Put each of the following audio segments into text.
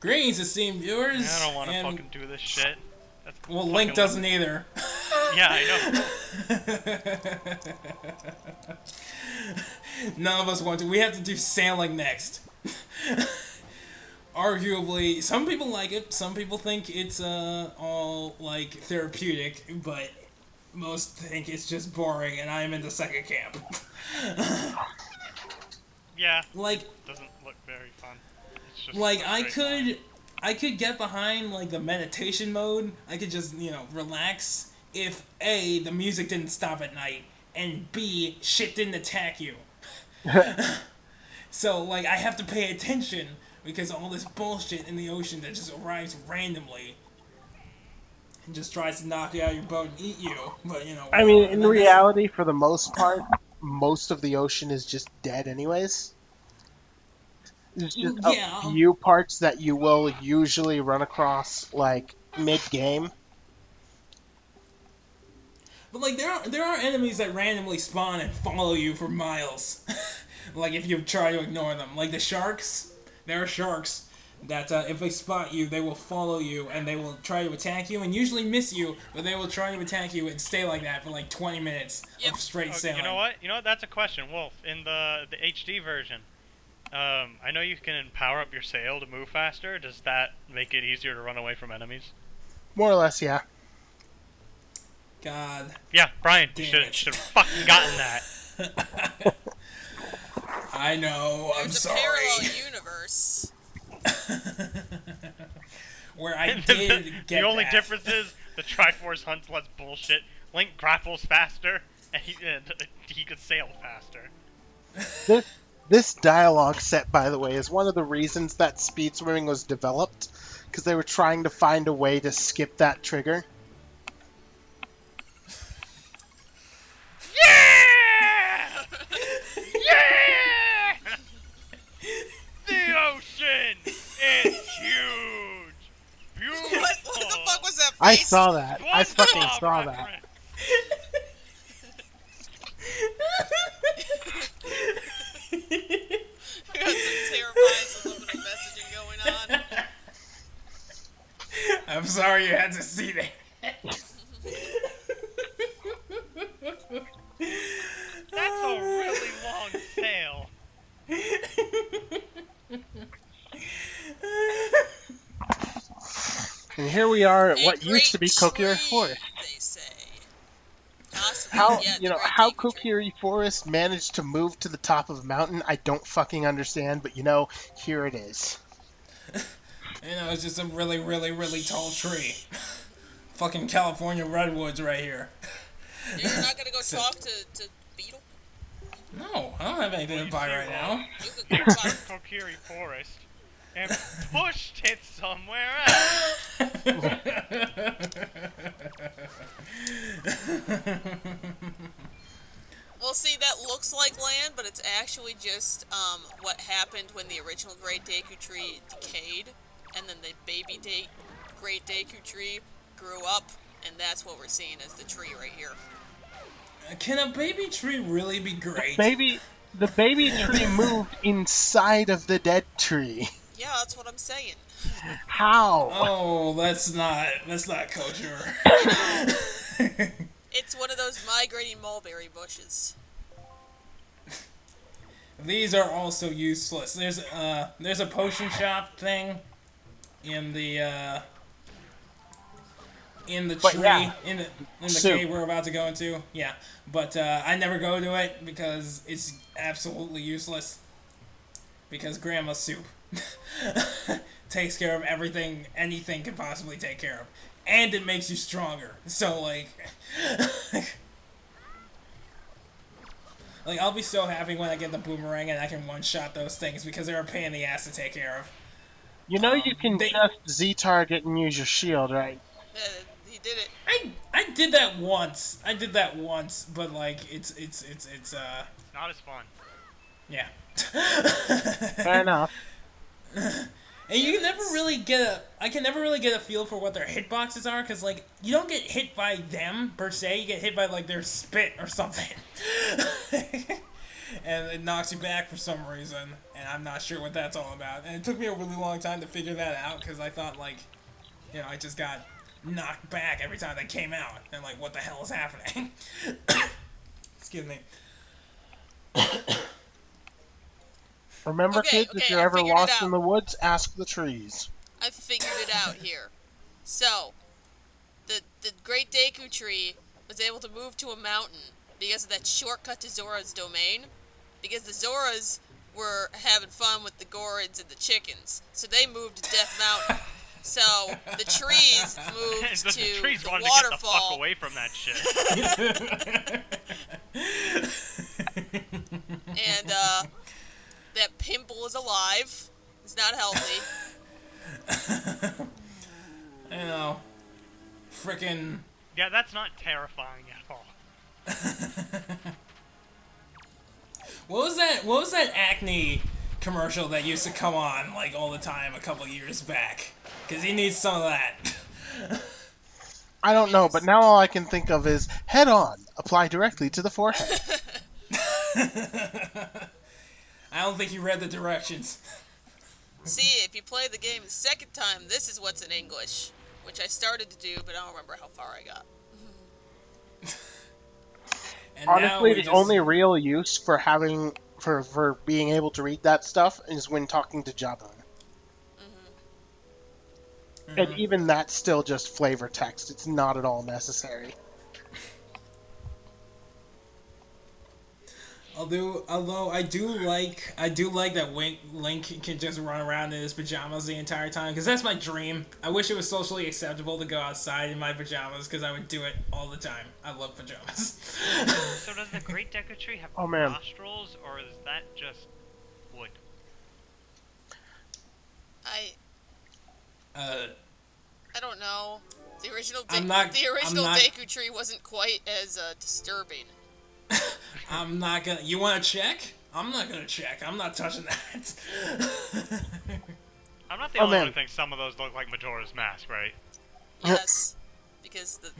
Greetings, esteemed viewers. I don't want to fucking do this shit. That's well, Link doesn't either. Yeah, I know. None of us want to. We have to do sailing next. Arguably, some people like it. Some people think it's all like therapeutic, but most think it's just boring, and I'm in the second camp. Yeah. Like, doesn't look very fun. It's just like I could get behind like the meditation mode. I could just, relax if A, the music didn't stop at night, and B, shit didn't attack you. So like I have to pay attention because all this bullshit in the ocean that just arrives randomly and just tries to knock you out of your boat and eat you. But I mean, in reality, for the most part, most of the ocean is just dead anyways. There's just a few parts that you will usually run across, like, mid-game. But, like, there are enemies that randomly spawn and follow you for miles. Like, if you try to ignore them. Like, the sharks. There are sharks that, if they spot you, they will follow you, and they will try to attack you, and usually miss you, but they will try to attack you and stay like that for, like, 20 minutes of straight sailing. You know what? That's a question. Wolf, in the HD version, I know you can power up your sail to move faster. Does that make it easier to run away from enemies? More or less, yeah. God. Yeah, Brian, you should have fucking gotten that. I know, I'm sorry. There's a parallel universe. Where I did get The only that. difference is the Triforce hunts less bullshit. Link grapples faster, and he could sail faster. This dialogue set, by the way, is one of the reasons that speed swimming was developed, because they were trying to find a way to skip that trigger. Yeah! Yeah! The ocean is huge! Beautiful! What the fuck was that face? I saw that. I fucking saw that. We got some terrifying subliminal messaging going on. I'm sorry you had to see that. That's a really long sail. And here we are at what used to be Kokiri Forest. They say. How Yeah, how Kokiri Forest managed to move to the top of a mountain, I don't fucking understand, but here it is. It's just a really, really, really tall tree. Fucking California redwoods right here. You're not gonna go talk to Beetle? No, I don't have anything to buy right now. You could go buy Kokiri Forest and pushed it somewhere else. Well, see, that looks like land, but it's actually just what happened when the original Great Deku Tree decayed, and then the baby Great Deku Tree grew up, and that's what we're seeing as the tree right here. Can a baby tree really be great? The baby tree moved inside of the dead tree. Yeah, that's what I'm saying. How? Oh, that's not kosher. It's one of those migrating mulberry bushes. These are also useless. There's a potion shop thing in the tree, yeah. in the cave we're about to go into. Yeah, but I never go to it because it's absolutely useless. Because Grandma Soup takes care of everything anything could possibly take care of, and it makes you stronger. So like, I'll be so happy when I get the boomerang and I can one-shot those things because they're a pain in the ass to take care of. You can just Z-target and use your shield, right? He did it. I did that once. But like it's Not as fun. yeah. Fair enough. And you can never really I can never really get a feel for what their hitboxes are, because, like, you don't get hit by them, per se, you get hit by, like, their spit or something. and it knocks you back for some reason, and I'm not sure what that's all about. And it took me a really long time to figure that out, because I thought, like, you know, I just got knocked back every time they came out, and like, what the hell is happening? Excuse me. Remember, kids, if you're ever figured it lost in out. the woods, ask the trees. I figured it out here. So, the Great Deku Tree was able to move to a mountain because of that shortcut to Zora's domain. Because the Zoras were having fun with the Gorids and the chickens, so they moved to Death Mountain. So the trees moved the to trees the wanted waterfall. to get the fuck away from that shit. And that pimple is alive. It's not healthy. You know, frickin'. Yeah, that's not terrifying at all. What was that acne commercial that used to come on like all the time a couple years back? Because he needs some of that. I don't know, but now all I can think of is head on, apply directly to the forehead. I don't think you read the directions. See, if you play the game the second time, this is what's in English, which I started to do, but I don't remember how far I got. And Honestly, the only real use for having for being able to read that stuff is when talking to Jabun. And even that's still just flavor text. It's not at all necessary. Although I do like that Link can just run around in his pajamas the entire time, because that's my dream. I wish it was socially acceptable to go outside in my pajamas, because I would do it all the time. I love pajamas. So does the Great Deku Tree have man. nostrils, or is that just wood? I don't know. The original I'm not- Deku Tree wasn't quite as disturbing. I'm not gonna. You want to check? I'm not gonna check. I'm not touching that. I'm not the only one who thinks some of those look like Majora's Mask, right? Yes, because the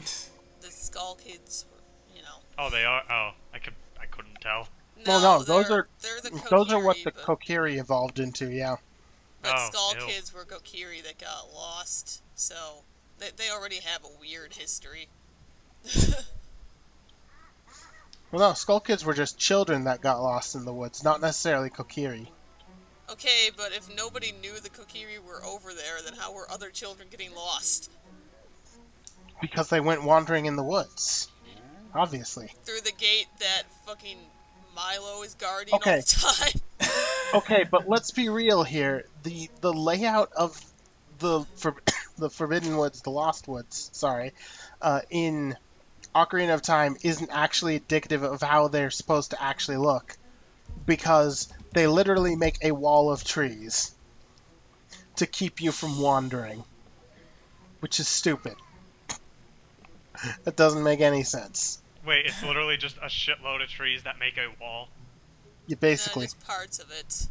Skull Kids were, you know. Oh, they are. Oh, I couldn't tell. No, those are the those are what the Kokiri, Kokiri evolved into. Yeah. But Oh, Skull ew. Kids were Kokiri that got lost, so they already have a weird history. Well, no, Skull Kids were just children that got lost in the woods, not necessarily Kokiri. Okay, but if nobody knew the Kokiri were over there, then how were other children getting lost? Because they went wandering in the woods. Obviously. Through the gate that fucking Milo is guarding all Okay. the time. Okay, but let's be real here. The layout of the Forbidden Woods, the Lost Woods, sorry, in Ocarina of Time isn't actually indicative of how they're supposed to actually look, because they literally make a wall of trees to keep you from wandering, which is stupid. That doesn't make any sense. Wait, it's literally just a shitload of trees that make a wall. You basically. Just parts of it.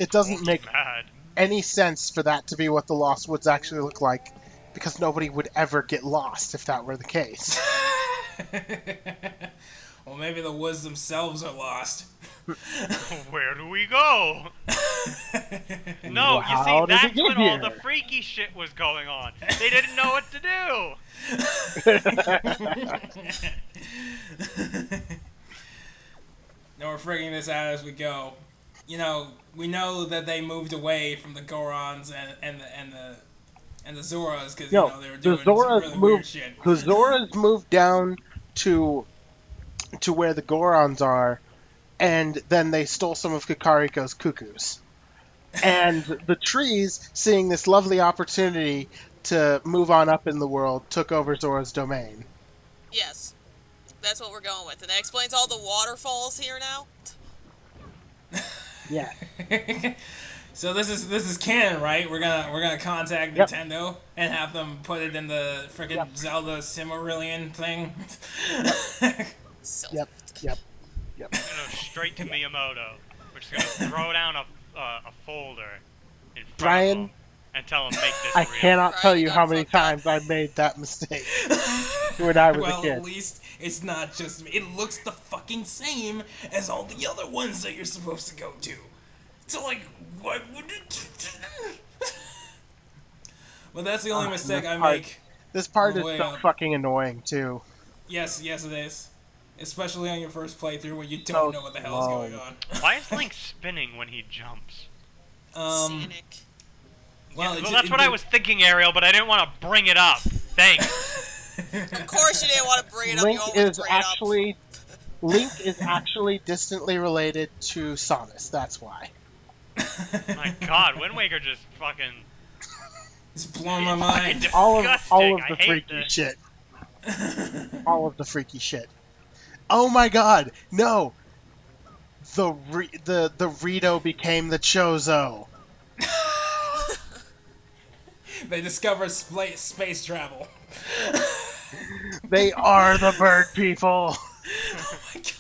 It doesn't make Mad. any sense for that to be what the Lost Woods actually look like, because nobody would ever get lost if that were the case. Well, maybe the woods themselves are lost. Where do we go? No, you How see, did that's we get when all here? the freaky shit was going on. They didn't know what to do. No, we're figuring this out as we go. You know, we know that they moved away from the Gorons and the Zoras, because you know they were doing some really weird shit. The Zoras moved down to where the Gorons are, and then they stole some of Kakariko's cuckoos. And the trees, seeing this lovely opportunity to move on up in the world, took over Zora's domain. Yes. That's what we're going with. And that explains all the waterfalls here now? Yeah. So this is canon, right? We're gonna contact Nintendo and have them put it in the freaking Zelda Silmarillion thing. So Yep. You know, straight to Miyamoto. We're just gonna throw down a folder in front Brian, of and tell him make this I real. cannot tell you Right, how many fucked up. times I made that mistake when I was Well, a kid. at least it's not just me. It looks the fucking same as all the other ones that you're supposed to go to. So, like, what would it... Well, that's the only mistake I make. This part on is the way so up. fucking annoying, too. Yes, it is. Especially on your first playthrough when you So don't know what the hell is slow. going on. Why is Link spinning when he jumps? Scenic. Well, Well, that's what I was thinking, Ariel, but I didn't want to bring it up. Thanks. Of course you didn't want to bring it up. Link You always is bring it up. actually Link is actually distantly related to Samus. That's why. My God, Wind Waker just fucking. It's blowing my mind. All of Disgusting. the I hate freaky this. shit. All of the freaky shit. Oh my God! No. The Rito became the Chozo. They discovered space travel. They are the bird people. Oh my god.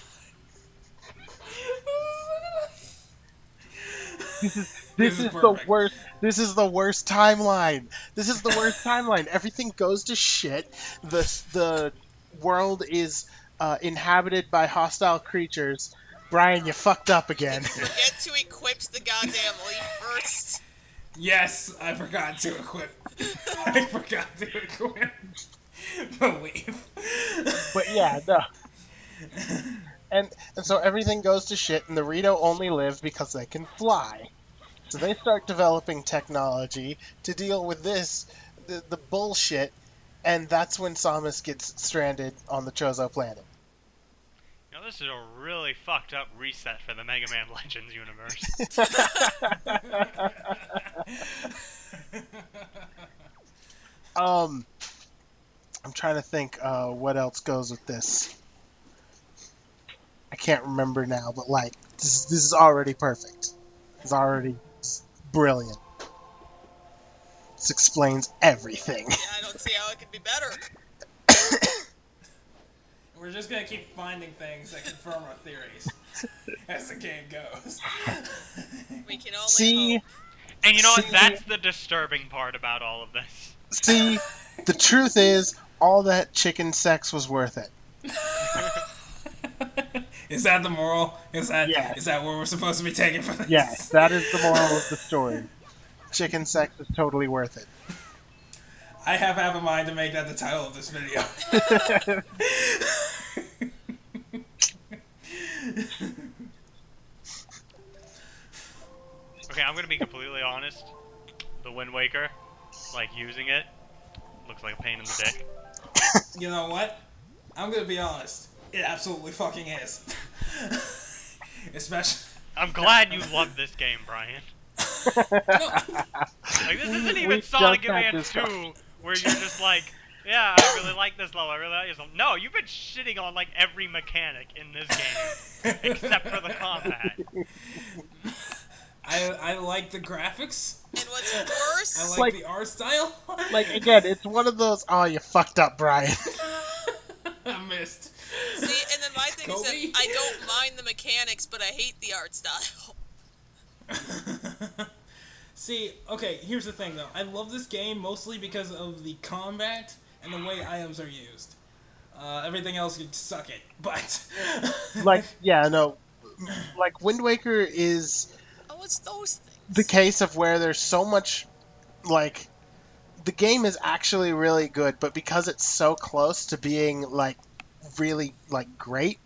This is the perfect. worst. This is the worst timeline. This is the worst timeline. Everything goes to shit. The world is inhabited by hostile creatures. Brian, you fucked up again. Forget to equip the goddamn leaf first. Yes, I forgot to equip. I forgot to equip the leaf. But yeah, no. And so everything goes to shit, and the Rito only live because they can fly. So they start developing technology to deal with the bullshit, and that's when Samus gets stranded on the Chozo planet. You know, this is a really fucked up reset for the Mega Man Legends universe. I'm trying to think what else goes with this. I can't remember now, but like this is already perfect. It's already brilliant. This explains everything. Yeah, I don't see how it could be better. We're just gonna keep finding things that confirm our theories as the game goes. We can only See, hope. And you know what? That's the disturbing part about all of this. see, the truth is, all that chicken sex was worth it. Is that the moral? Yes. Is that what we're supposed to be taking from this? Yes, that is the moral of the story. Chicken sex is totally worth it. I have a mind to make that the title of this video. Okay, I'm gonna be completely honest. The Wind Waker, like using it, looks like a pain in the dick. You know what? I'm gonna be honest. It absolutely fucking is. Especially. I'm glad you love this game, Brian. Like, this isn't even We've Sonic just had Man this 2, where you're just like, yeah, I really like this level, I really like this level. No, you've been shitting on, like, every mechanic in this game, except for the combat. I like the graphics. And what's worse, I like Like- the art style. Like, again, it's one of those, oh, you fucked up, Brian. I missed. see, and then my thing is Kobe? that I don't mind the mechanics, but I hate the art style. See, okay, here's the thing though. I love this game mostly because of the combat and the way items are used. Everything else could suck it, but Like, yeah, no. Like, Wind Waker is Oh, it's those things. the case of where there's so much, like, the game is actually really good, but because it's so close to being, like, really, like, great,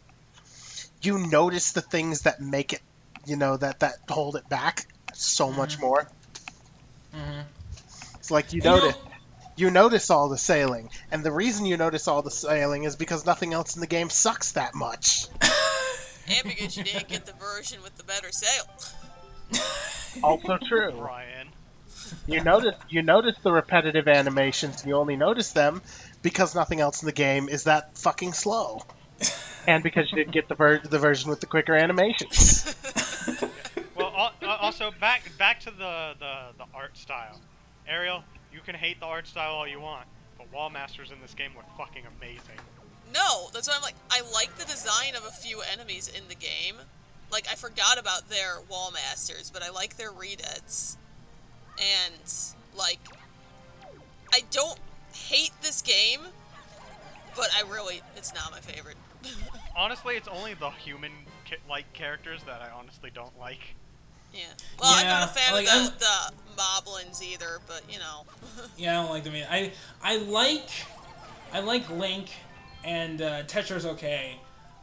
you notice the things that make it, you know, that hold it back so much more. It's like you notice all the sailing, and the reason you notice all the sailing is because nothing else in the game sucks that much. And because you didn't get the version with the better sail. Also true. Brian. You notice the repetitive animations, and you only notice them because nothing else in the game is that fucking slow. And because you didn't get the version with the quicker animations. Well, also, back to the art style. Ariel, you can hate the art style all you want, but Wall Masters in this game were fucking amazing. No, that's why I'm like, I like the design of a few enemies in the game. Like, I forgot about their wall masters, but I like their redeads. And, like, I don't hate this game, but it's not my favorite. Honestly, it's only the human-like characters that I honestly don't like. Yeah. Well, I'm not a fan like, of the moblins either, but you know. Yeah, I don't like them either. I like Link, and Tetra's okay.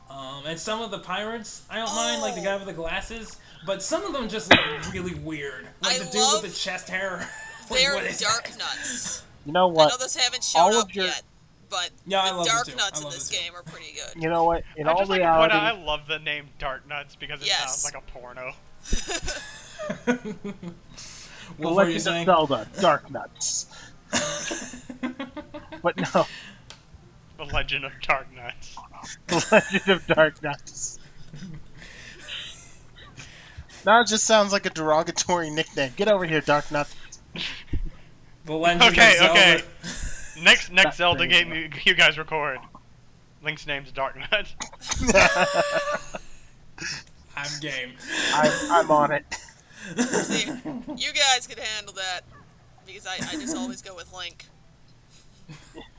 And some of the pirates, I don't mind, like the guy with the glasses, but some of them just look really weird. Like the dude with the chest hair. Like, they're dark nuts. You know what? I know those haven't shown up yet, but yeah, the dark nuts in this game are pretty good. You know what? In all reality, I love the name Dark Nuts because it sounds like a porno. The Legend of Zelda, Dark Nuts. But no. The Legend of Dark Nuts. The Legend of Dark Nuts. Now it just sounds like a derogatory nickname. Get over here, Dark Nuts. The Legend of Zelda. Okay. Next Zelda game you guys record. Link's name's Dark Nuts. I'm game. I'm on it. See, you guys could handle that because I just always go with Link.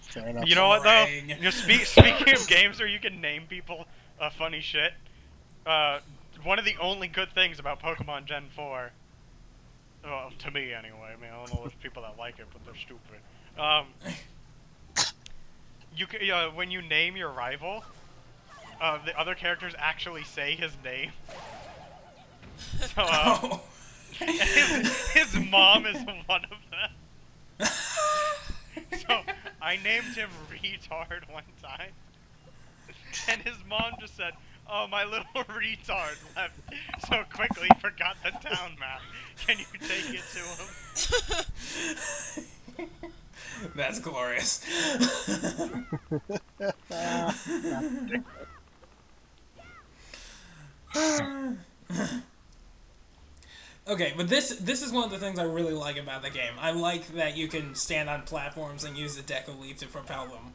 Fair enough. You know what though? Speaking of games where you can name people funny shit, one of the only good things about Pokemon Gen 4, well, to me anyway. I mean, I don't know there's people that like it, but they're stupid. When you name your rival, the other characters actually say his name. So, his mom is one of them. So I named him Retard one time, and his mom just said, "Oh, my little retard left so quickly, forgot the town map. Can you take it to him?" That's glorious. Okay, but this is one of the things I really like about the game. I like that you can stand on platforms and use the Deku Leaf to propel them.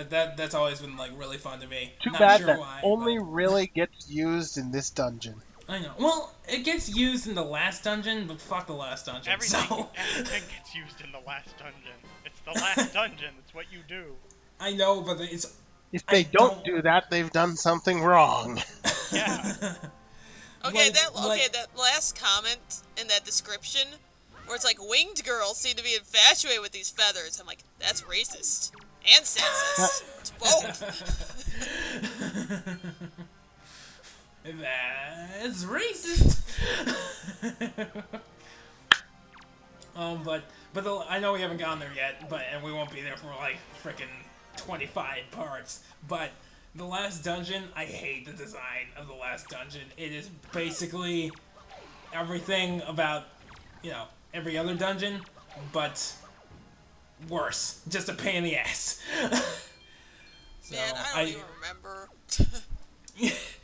That's always been like really fun to me. Too Not bad sure that why, only but really gets used in this dungeon. I know. Well, it gets used in the last dungeon, but fuck the last dungeon. Everything So gets used in the last dungeon. It's the last dungeon. It's what you do. I know, but it's if they don't do that, they've done something wrong. Yeah. Okay, that last comment in that description, where it's like, winged girls seem to be infatuated with these feathers. I'm like, that's racist. And sexist. It's both. That's racist. But I know we haven't gone there yet, and we won't be there for like freaking 25 parts. But the last dungeon, I hate the design of the last dungeon. It is basically everything about, every other dungeon, but worse. Just a pain in the ass. So, man, I don't even remember.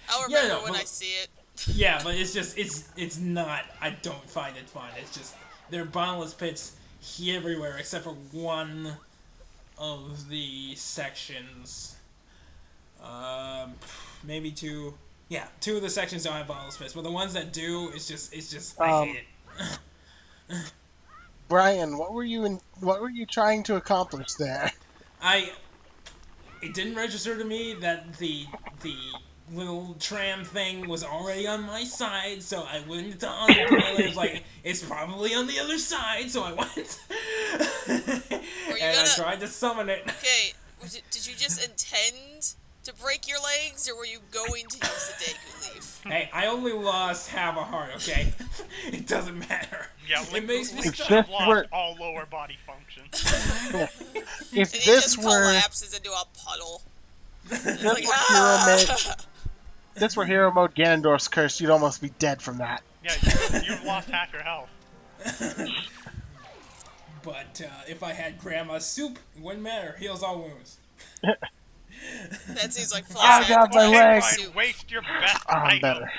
I'll remember when I see it. Yeah, but it's not. I don't find it fun. It's just there are bottomless pits everywhere except for one of the sections. Maybe two. Yeah, two of the sections don't have bottomless pits, but the ones that do, it's just I hate it. Brian, what were you trying to accomplish there? It didn't register to me that the little tram thing was already on my side, so I went to unplay. It was like, it's probably on the other side, so I went. I tried to summon it. Okay, did you just intend to break your legs, or were you going to use the Deku Leaf? Hey, I only lost half a heart, okay? It doesn't matter. Yeah, it makes me stop. Lost all lower body functions. If and this just were collapses into a puddle. This were Hero Mode Ganondorf's curse, you'd almost be dead from that. Yeah, you've lost half your health. But if I had Grandma's soup, it wouldn't matter. Heals all wounds. That seems like I got my legs. Waste your best item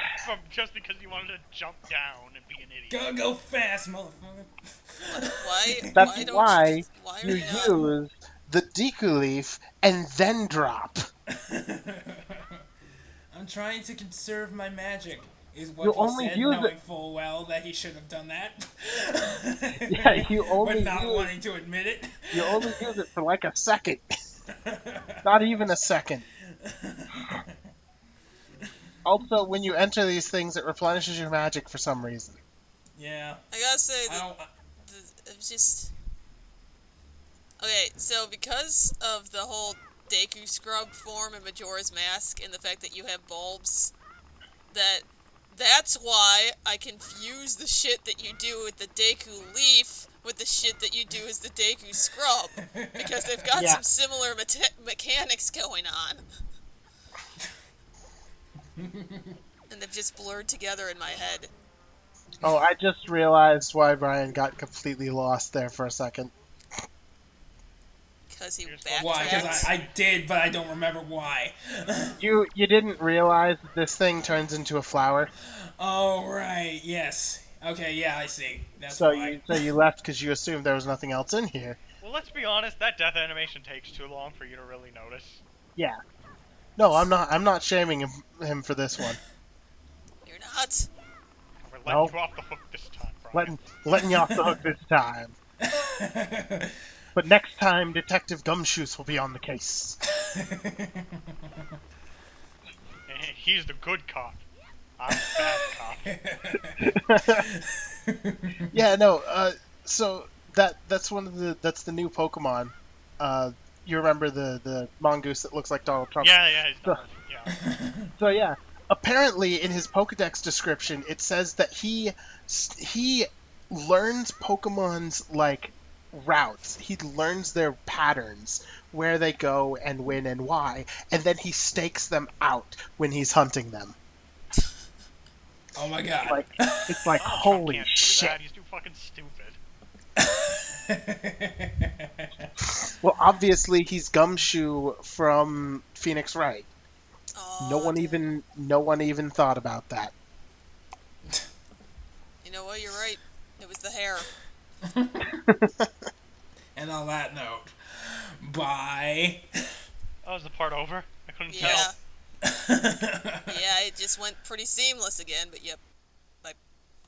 just because you wanted to jump down and be an idiot. Go fast, motherfucker. Why? That's why you use the Deku Leaf and then drop. I'm trying to conserve my magic. is You what he only said, use knowing it. full well that he should have done that. Yeah, you but only not wanting to admit it. you only use it for like a second. Not even a second. Also, when you enter these things, it replenishes your magic for some reason. Yeah. I gotta say I that don't. it's just okay. So because of the whole Deku scrub form in Majora's Mask and the fact that you have bulbs, that's why I confuse the shit that you do with the Deku leaf with the shit that you do as the Deku scrub, because they've got Yeah. some similar mechanics going on. And they've just blurred together in my head. Oh, I just realized why Brian got completely lost there for a second. Because he Why? Because backtracked. I did, but I don't remember why. You didn't realize this thing turns into a flower, Oh, right. Yes. Okay, yeah, I see. That's so why. you left because you assumed there was nothing else in here. Well, let's be honest. That death animation takes too long for you to really notice. Yeah. No, I'm not. I'm not shaming him for this one. You're not. We're letting No. you off the hook this time, Brian. Letting you off the hook this time. But next time, Detective Gumshoes will be on the case. He's the good cop. I'm the bad cop. Yeah, no. So that's that's the new Pokemon. You remember the mongoose that looks like Donald Trump? Yeah, he's So, not. Yeah. so yeah, apparently in his Pokedex description, it says that he learns Pokemon's like routes. He learns their patterns, where they go and when and why, and then he stakes them out when he's hunting them. Oh my god. Like it's like Donald Trump holy can't do shit. that. He's too fucking stupid. Well, obviously he's Gumshoe from Phoenix Wright. Oh, No one even thought about that. You know what? You're right. It was the hair. And on that note, bye. Oh, is the part over? I couldn't Yeah. tell. Yeah, it just went pretty seamless again, but yep.